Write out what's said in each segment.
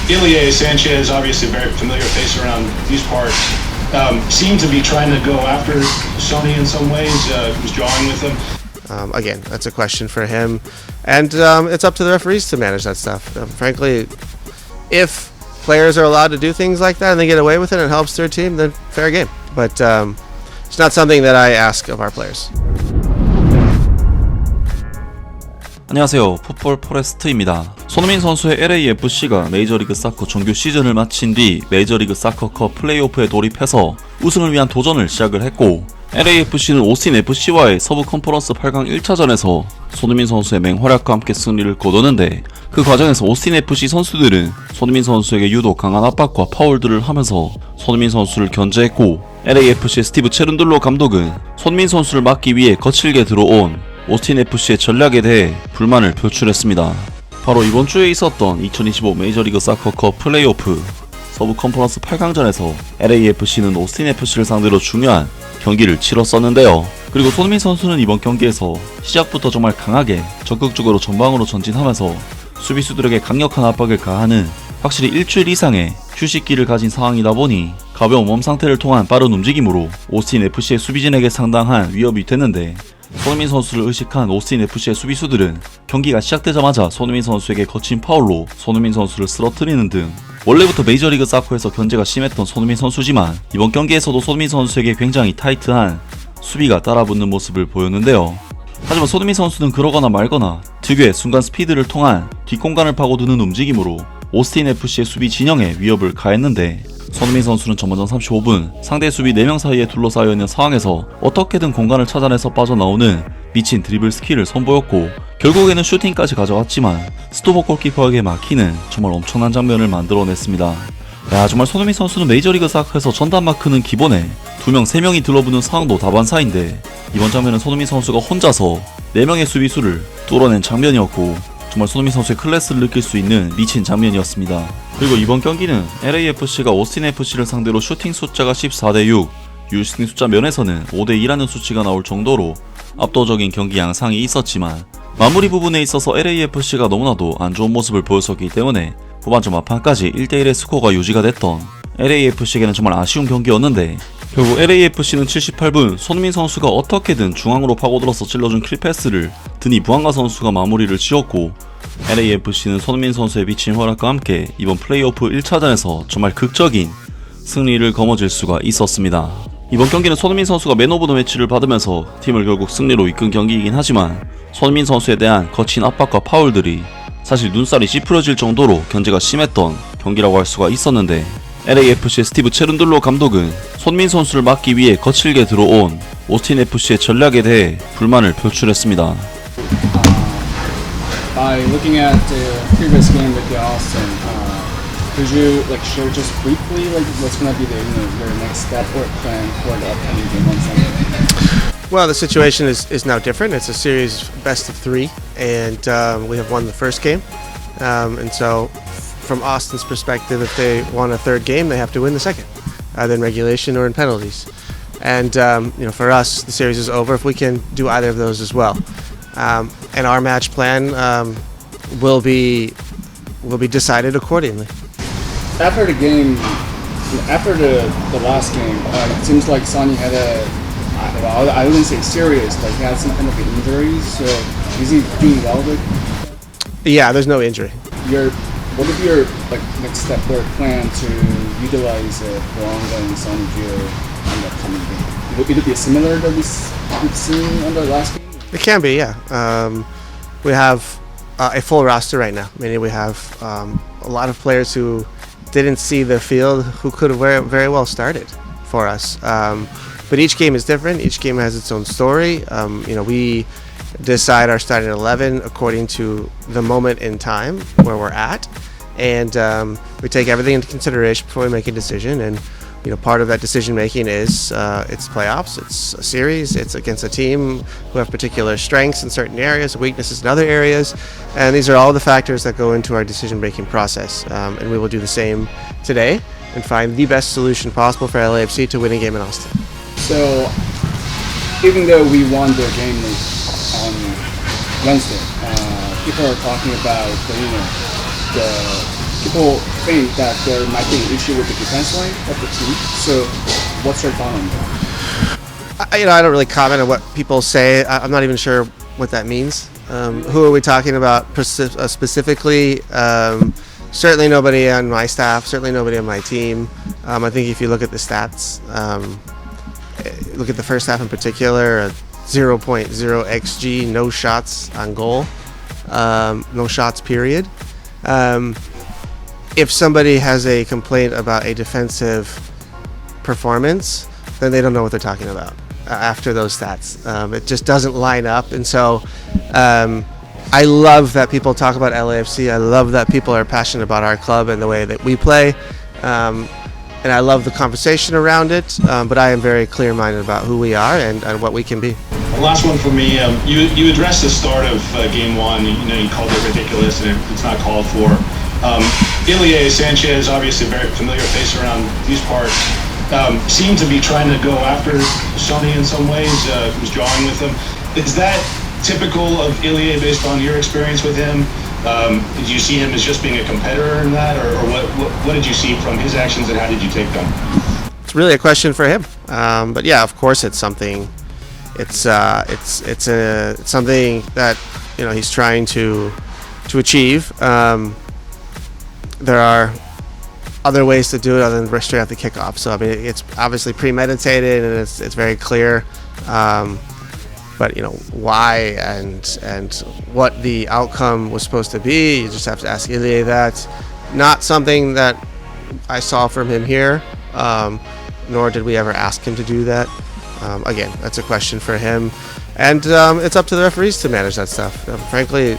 Ilie Sanchez, obviously a very familiar face around these parts, seemed to be trying to go after Sonny in some ways. Was jawing with him. Again, that's a question for him, and it's up to the referees to manage that stuff. Frankly, if players are allowed to do things like that and they get away with it and it helps their team, then fair game. But it's not something that I ask of our players. 안녕하세요. 풋볼 포레스트입니다. 손흥민 선수의 LAFC가 메이저리그 사커 정규 시즌을 마친 뒤 메이저리그 사커컵 플레이오프에 돌입해서 우승을 위한 도전을 시작을 했고, LAFC는 오스틴 FC와의 서부 컨퍼런스 8강 1차전에서 손흥민 선수의 맹활약과 함께 승리를 거두는데, 그 과정에서 오스틴 FC 선수들은 손흥민 선수에게 유독 강한 압박과 파울들을 하면서 손흥민 선수를 견제했고, LAFC의 스티브 체룬둘로 감독은 손흥민 선수를 막기 위해 거칠게 들어온 오스틴 FC의 전략에 대해 불만을 표출했습니다. 바로 이번 주에 있었던 2025 메이저리그 사커컵 플레이오프 서부 컨퍼런스 8강전에서 LAFC는 오스틴 FC를 상대로 중요한 경기를 치렀었는데요. 그리고 손흥민 선수는 이번 경기에서 시작부터 정말 강하게 적극적으로 전방으로 전진하면서 수비수들에게 강력한 압박을 가하는, 확실히 일주일 이상의 휴식기를 가진 상황이다 보니 가벼운 몸 상태를 통한 빠른 움직임으로 오스틴 FC의 수비진에게 상당한 위협이 됐는데, 손흥민 선수를 의식한 오스틴 FC의 수비수들은 경기가 시작되자마자 손흥민 선수에게 거친 파울로 손흥민 선수를 쓰러뜨리는 등, 원래부터 메이저리그 사커에서 견제가 심했던 손흥민 선수지만 이번 경기에서도 손흥민 선수에게 굉장히 타이트한 수비가 따라붙는 모습을 보였는데요. 하지만 손흥민 선수는 그러거나 말거나 특유의 순간 스피드를 통한 뒷공간을 파고드는 움직임으로 오스틴 FC의 수비 진영에 위협을 가했는데, 손흥민 선수는 전반전 35분 상대 수비 4명 사이에 둘러싸여 있는 상황에서 어떻게든 공간을 찾아내서 빠져나오는 미친 드리블 스킬을 선보였고, 결국에는 슈팅까지 가져갔지만 스토버 골키퍼에게 막히는 정말 엄청난 장면을 만들어냈습니다. 야, 정말 손흥민 선수는 메이저리그 사커에서 전담 마크는 기본에 2명, 3명이 들러붙는 상황도 다반사인데, 이번 장면은 손흥민 선수가 혼자서 4명의 수비수를 뚫어낸 장면이었고, 정말 손흥민 선수의 클래스를 느낄 수 있는 미친 장면이었습니다. 그리고 이번 경기는 LAFC가 오스틴 FC를 상대로 슈팅 숫자가 14대6, 유슈팅 숫자 면에서는 5대2라는 수치가 나올 정도로 압도적인 경기 양상이 있었지만, 마무리 부분에 있어서 LAFC가 너무나도 안 좋은 모습을 보였었기 때문에 후반전 막판까지 1대1의 스코어가 유지가 됐던 LAFC에게는 정말 아쉬운 경기였는데, 결국 LAFC는 78분 손흥민 선수가 어떻게든 중앙으로 파고들어서 찔러준 킬패스를 드니 부앙가 선수가 마무리를 지었고, LAFC는 손흥민 선수의 미친 활약과 함께 이번 플레이오프 1차전에서 정말 극적인 승리를 거머쥘 수가 있었습니다. 이번 경기는 손흥민 선수가 맨 오브 더 매치를 받으면서 팀을 결국 승리로 이끈 경기이긴 하지만, 손흥민 선수에 대한 거친 압박과 파울들이 사실 눈살이 찌푸려질 정도로 견제가 심했던 경기라고 할 수가 있었는데, LAFC의 스티브 체룬둘로 감독은 손흥민 선수를 막기 위해 거칠게 들어온 오스틴 FC의 전략에 대해 불만을 표출했습니다. By looking at the previous game with the Austin, could you share just briefly what's going to be your next step or plan for the upcoming game on Sunday? Well, the situation is now different. It's a series best of 3, and we have won the first game, and so from Austin's perspective, if they want a third game, they have to win the second, either in regulation or in penalties. And for us, the series is over if we can do either of those as well. And our match plan will be decided accordingly. After the game, after the last game, it seems like Sonny had I wouldn't say serious, but he had some kind of injury. So is he doing well? Yeah, there's no injury. What is your next step or plan to utilize Boanga and Sonny here in the coming game? Would it be similar that we've seen on the last game? It can be, yeah. We have a full roster right now, meaning we have a lot of players who didn't see the field who could have very well started for us. But each game is different. Each game has its own story. We decide our starting 11 according to the moment in time where we're at, and we take everything into consideration before we make a decision. And part of that decision making is it's playoffs, it's a series, it's against a team who have particular strengths in certain areas, weaknesses in other areas, and these are all the factors that go into our decision making process. And we will do the same today and find the best solution possible for LAFC to win a game in Austin. So, even though we won the game on Wednesday, people are talking about the people think that there might be an issue with the defense line of the team. So, what's your thought on that? I don't really comment on what people say. I'm not even sure what that means. Who are we talking about specifically? Certainly nobody on my staff, certainly nobody on my team. I think if you look at the stats, look at the first half in particular, 0.0 xg, no shots on goal, no shots period. If somebody has a complaint about a defensive performance, then they don't know what they're talking about after those stats. It just doesn't line up. And so I love that people talk about LAFC. I love that people are passionate about our club and the way that we play. And I love the conversation around it. But I am very clear-minded about who we are and what we can be. Last one for me. You addressed the start of game one. You called it ridiculous and it's not called for. Ilya Sanchez, obviously a very familiar face around these parts, seemed to be trying to go after Sonny in some ways. Was jawing with him. Is that typical of Ilya based on your experience with him? Did you see him as just being a competitor in that, or what did you see from his actions and how did you take them? It's really a question for him. But yeah, of course, it's something. It's something that he's trying to achieve. There are other ways to do it other than straight out the kickoff. So I mean, it's obviously premeditated and it's very clear. But why and what the outcome was supposed to be, you just have to ask Ilya that. Not something that I saw from him here, nor did we ever ask him to do that. Again, that's a question for him, and it's up to the referees to manage that stuff. Frankly,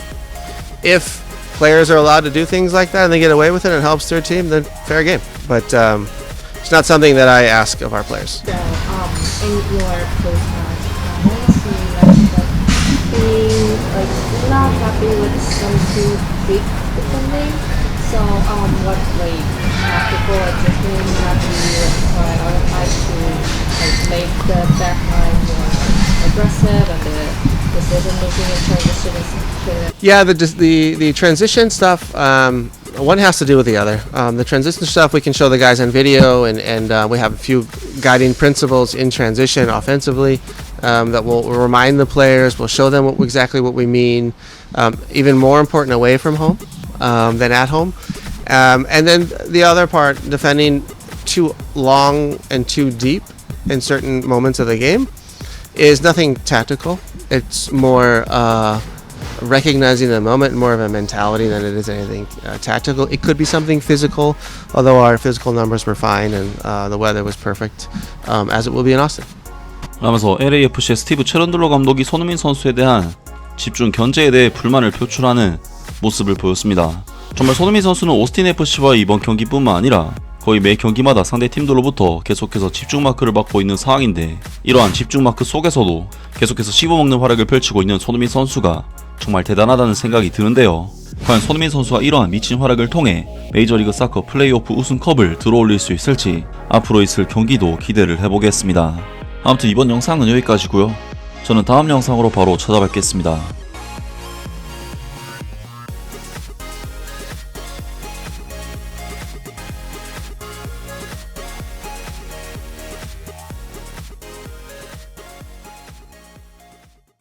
if players are allowed to do things like that and they get away with it and it helps their team, then fair game. But it's not something that I ask of our players. So, in your post-match comments, you mentioned that being not happy with some too big defending. So, what tactical adjustment have you prioritized to make the back line more aggressive and the decision making in transition? Yeah, the transition stuff. One has to do with the other. The transition stuff we can show the guys on video, and we have a few guiding principles in transition offensively that will remind the players. We'll show them exactly what we mean. Even more important away from home than at home. And then the other part, defending too long and too deep in certain moments of the game, is nothing tactical. It's more recognizing the moment, more of a mentality than it is anything tactical. It could be something physical, although our physical numbers were fine and the weather was perfect, as it will be in Austin. 그러면서 LAFC의 스티브 체룬둘로 감독이 손흥민 선수에 대한 집중 견제에 대해 불만을 표출하는 모습을 보였습니다. 정말 손흥민 선수는 오스틴 FC와의 이번 경기뿐만 아니라 거의 매 경기마다 상대 팀들로부터 계속해서 집중 마크를 받고 있는 상황인데, 이러한 집중 마크 속에서도 계속해서 씹어먹는 활약을 펼치고 있는 손흥민 선수가 정말 대단하다는 생각이 드는데요. 과연 손흥민 선수가 이러한 미친 활약을 통해 메이저리그 사커 플레이오프 우승컵을 들어올릴 수 있을지 앞으로 있을 경기도 기대를 해보겠습니다. 아무튼 이번 영상은 여기까지고요. 저는 다음 영상으로 바로 찾아뵙겠습니다.